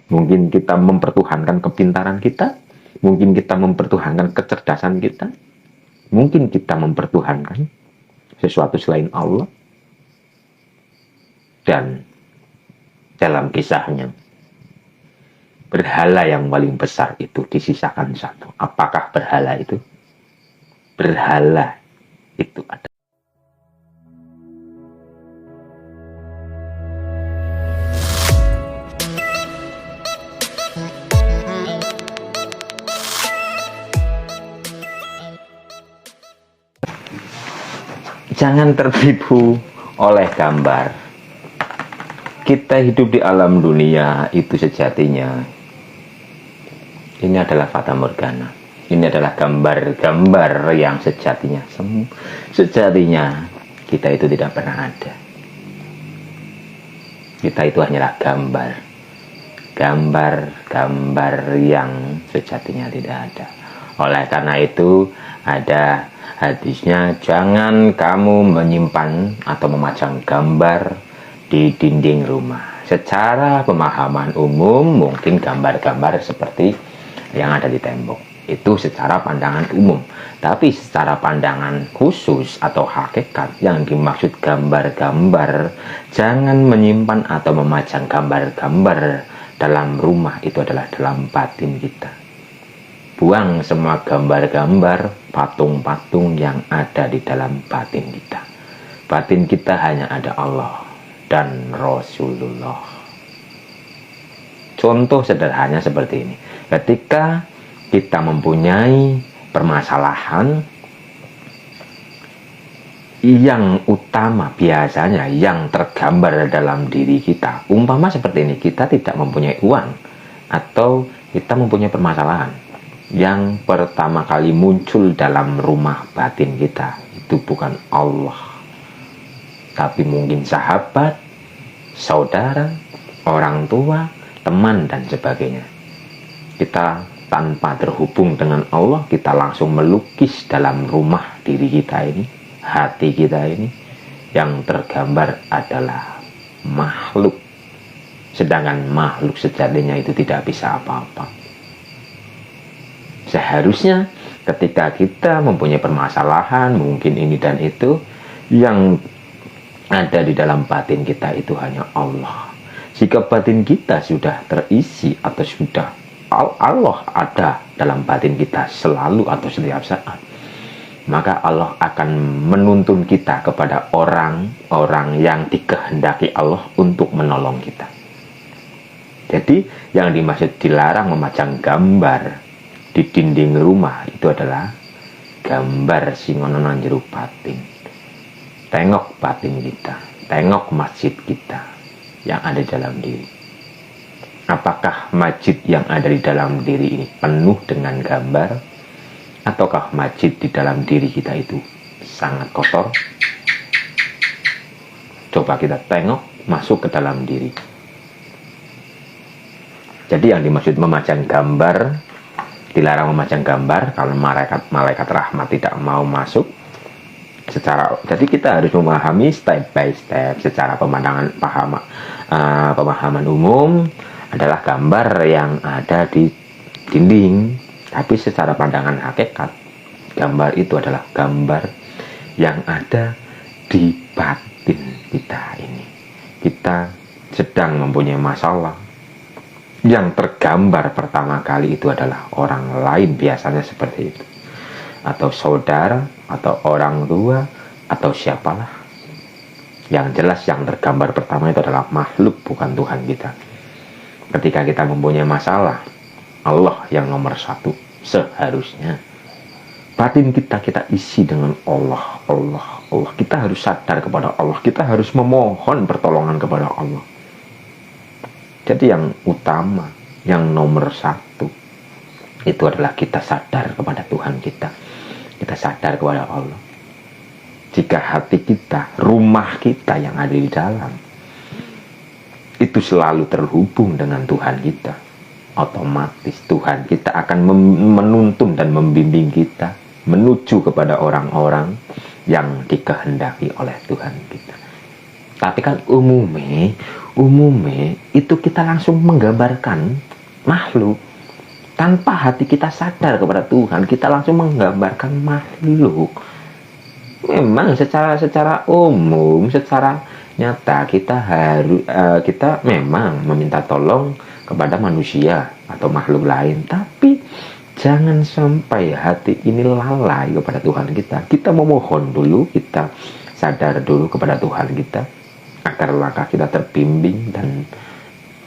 Mungkin kita mempertuhankan kepintaran kita, mungkin kita mempertuhankan kecerdasan kita, mungkin kita mempertuhankan sesuatu selain Allah. Dan dalam kisahnya, berhala yang paling besar itu disisakan satu. Apakah berhala itu? Berhala itu ada. Jangan tertipu oleh gambar. Kita hidup di alam dunia itu sejatinya ini adalah fata morgana. Ini adalah gambar-gambar yang sejatinya kita itu tidak pernah ada. Kita itu hanyalah gambar yang sejatinya tidak ada. Oleh karena itu ada hadisnya, jangan kamu menyimpan atau memajang gambar di dinding rumah. Secara pemahaman umum mungkin gambar-gambar seperti yang ada di tembok. Itu secara pandangan umum. Tapi secara pandangan khusus atau hakikat yang dimaksud gambar-gambar, jangan menyimpan atau memajang gambar-gambar dalam rumah, itu adalah dalam batin kita. Buang semua gambar-gambar, patung-patung yang ada di dalam batin kita. Batin kita hanya ada Allah dan Rasulullah. Contoh sederhana seperti ini. Ketika kita mempunyai permasalahan, yang utama biasanya yang tergambar dalam diri kita, umpama seperti ini, kita tidak mempunyai uang atau kita mempunyai permasalahan, yang pertama kali muncul dalam rumah batin kita itu bukan Allah, tapi mungkin sahabat, saudara, orang tua, teman, dan sebagainya. Kita tanpa terhubung dengan Allah, kita langsung melukis dalam rumah diri kita ini, hati kita ini, yang tergambar adalah makhluk. Sedangkan makhluk sejatinya itu tidak bisa apa-apa. Seharusnya ketika kita mempunyai permasalahan, mungkin ini dan itu, yang ada di dalam batin kita itu hanya Allah. Jika batin kita sudah terisi atau sudah Allah ada dalam batin kita selalu atau setiap saat, maka Allah akan menuntun kita kepada orang-orang yang dikehendaki Allah untuk menolong kita. Jadi yang dimaksud dilarang memajang gambar di dinding rumah itu adalah gambar singononan jero batin. Tengok batin kita, tengok masjid kita yang ada dalam diri. Apakah masjid yang ada di dalam diri ini penuh dengan gambar? Ataukah masjid di dalam diri kita itu sangat kotor? Coba kita tengok masuk ke dalam diri. Jadi yang dimaksud memajang gambar, dilarang memajang gambar kalau malaikat rahmat tidak mau masuk. Jadi kita harus memahami step by step secara pemahaman umum adalah gambar yang ada di dinding, tapi secara pandangan hakikat gambar itu adalah gambar yang ada di batin kita ini. Kita sedang mempunyai masalah, yang tergambar pertama kali itu adalah orang lain, biasanya seperti itu, atau saudara, atau orang tua, atau siapalah. Yang jelas yang tergambar pertama itu adalah makhluk, bukan Tuhan kita. Ketika kita mempunyai masalah, Allah yang nomor satu seharusnya. Batin kita isi dengan Allah. Kita harus sadar kepada Allah. Kita harus memohon pertolongan kepada Allah. Jadi yang utama, yang nomor satu, itu adalah kita sadar kepada Tuhan kita. Kita sadar kepada Allah. Jika hati kita, rumah kita yang ada di dalam, itu selalu terhubung dengan Tuhan kita, otomatis Tuhan kita akan menuntun dan membimbing kita menuju kepada orang-orang yang dikehendaki oleh Tuhan kita. Tapi kan umumnya umumnya itu kita langsung menggambarkan makhluk tanpa hati kita sadar kepada Tuhan. Kita langsung menggambarkan makhluk. Memang secara umum, secara nyata kita memang meminta tolong kepada manusia atau makhluk lain, tapi jangan sampai hati ini lalai kepada Tuhan kita. Kita memohon dulu, kita sadar dulu kepada Tuhan kita, agar langkah kita terbimbing dan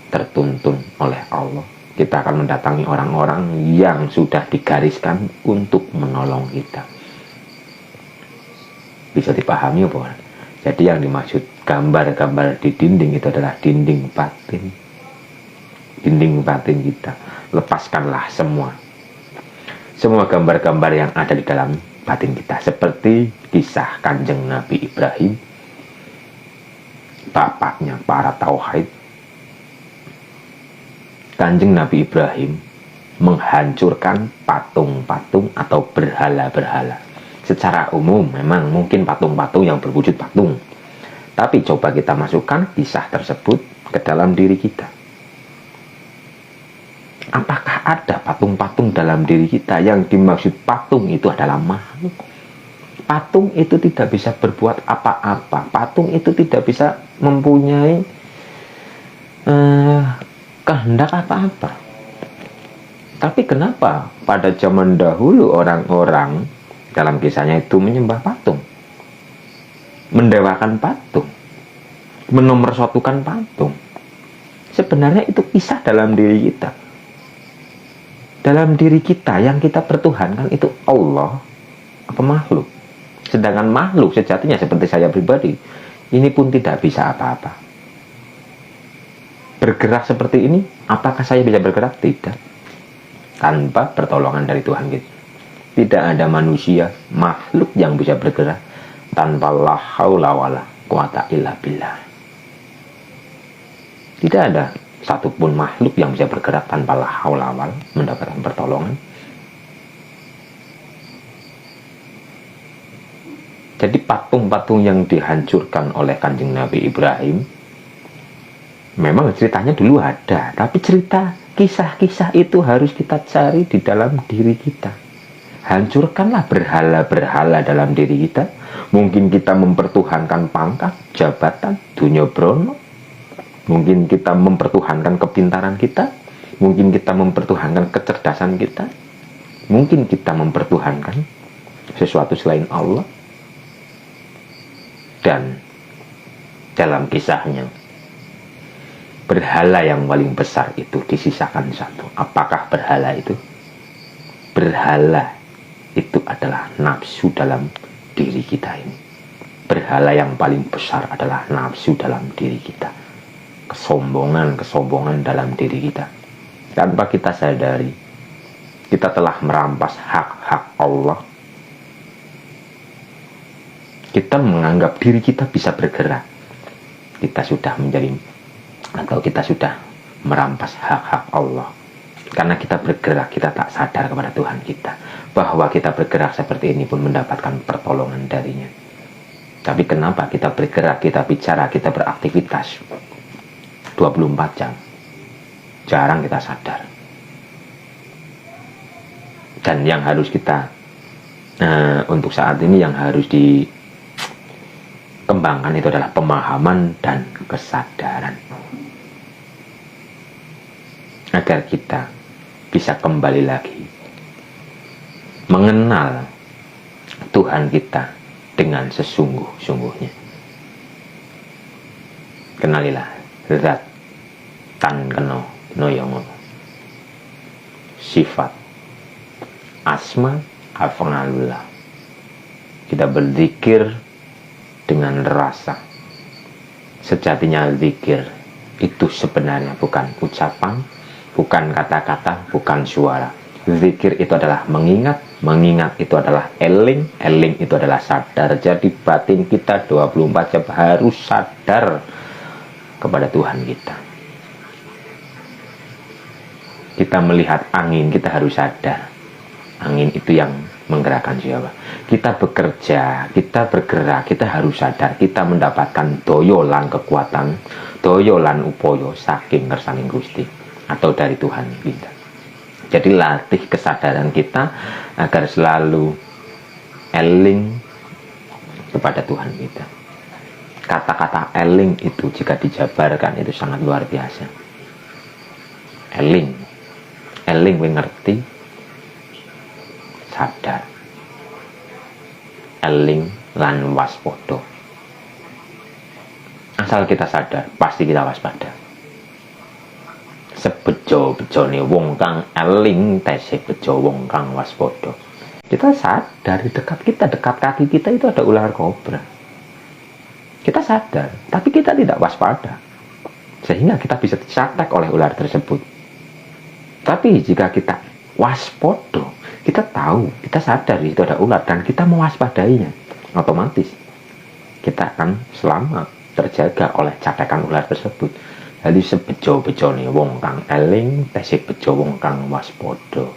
tertuntun oleh Allah. Kita akan mendatangi orang-orang yang sudah digariskan untuk menolong kita. Bisa dipahami apa? Jadi yang dimaksud gambar-gambar di dinding itu adalah dinding batin. Dinding batin kita. Lepaskanlah semua gambar-gambar yang ada di dalam batin kita. Seperti kisah Kanjeng Nabi Ibrahim, bapaknya para tauhid. Kanjeng Nabi Ibrahim menghancurkan patung-patung atau berhala-berhala. Secara umum memang mungkin patung-patung yang berwujud patung. Tapi coba kita masukkan kisah tersebut ke dalam diri kita. Apakah ada patung-patung dalam diri kita? Yang dimaksud patung itu adalah makhluk. Patung itu tidak bisa berbuat apa-apa. Patung itu tidak bisa mempunyai kehendak apa-apa. Tapi kenapa pada zaman dahulu orang-orang dalam kisahnya itu menyembah patung, mendewakan patung, menomorsatukan patung? Sebenarnya itu kisah dalam diri kita. Dalam diri kita yang kita pertuhankan itu Allah apa makhluk? Sedangkan makhluk sejatinya seperti saya pribadi, ini pun tidak bisa apa-apa. Bergerak seperti ini, apakah saya bisa bergerak? Tidak. Tanpa pertolongan dari Tuhan kita. Tidak ada manusia, makhluk yang bisa bergerak tanpa la haula wala quwata illa billah. Tidak ada satupun makhluk yang bisa bergerak tanpa la haula wala mendapatkan pertolongan. Jadi patung-patung yang dihancurkan oleh Kanjeng Nabi Ibrahim, memang ceritanya dulu ada, tapi cerita kisah-kisah itu harus kita cari di dalam diri kita. Hancurkanlah berhala-berhala dalam diri kita. Mungkin kita mempertuhankan pangkat, jabatan, dunya brono. Mungkin kita mempertuhankan kepintaran kita. Mungkin kita mempertuhankan kecerdasan kita. Mungkin kita mempertuhankan sesuatu selain Allah. Dan dalam kisahnya, berhala yang paling besar itu disisakan satu. Apakah berhala itu? Berhala itu adalah nafsu dalam diri kita ini. Berhala yang paling besar adalah nafsu dalam diri kita. Kesombongan dalam diri kita. Tanpa kita sadari, kita telah merampas hak-hak Allah. Kita menganggap diri kita bisa bergerak. Kita sudah menjadi, atau kita sudah merampas hak-hak Allah. Karena kita bergerak, kita tak sadar kepada Tuhan kita. Bahwa kita bergerak seperti ini pun mendapatkan pertolongan darinya. Tapi kenapa kita bergerak, kita bicara, kita beraktivitas 24 jam? Jarang kita sadar. Dan yang harus kita, untuk saat ini yang harus dikembangkan itu adalah pemahaman dan kesadaran. Agar kita bisa kembali lagi mengenal Tuhan kita dengan sesungguh-sungguhnya. Kenalilah zat tan keno noyongo, sifat asma af'alullah. Kita berzikir dengan rasa. Sejatinya zikir itu sebenarnya bukan ucapan, bukan kata-kata, bukan suara. Zikir itu adalah mengingat, mengingat itu adalah eling, eling itu adalah sadar. Jadi batin kita 24 jam harus sadar kepada Tuhan kita. Kita melihat angin, kita harus sadar. Angin itu yang menggerakkan siapa? Kita bekerja, kita bergerak, kita harus sadar. Kita mendapatkan doyolan kekuatan, daya lan upaya saking ngersaning Gusti atau dari Tuhan kita. Jadi latih kesadaran kita agar selalu eling kepada Tuhan kita. Kata-kata eling itu jika dijabarkan itu sangat luar biasa. Eling ngerti, sadar. Eling lan waspada. Asal kita sadar, pasti kita waspada. Sebejo-bejone wong kang eling tesih bejo wong kang waspada. Kita sadar di dekat kaki kita itu ada ular kobra. Kita sadar, tapi kita tidak waspada. Sehingga kita bisa dicatak oleh ular tersebut. Tapi jika kita waspada, kita tahu, kita sadar itu ada ular dan kita mewaspadainya, otomatis kita akan selamat, terjaga oleh catekan ular tersebut. Jadi sebejo-bejone wong kang eling tesih bejo wong kang waspada.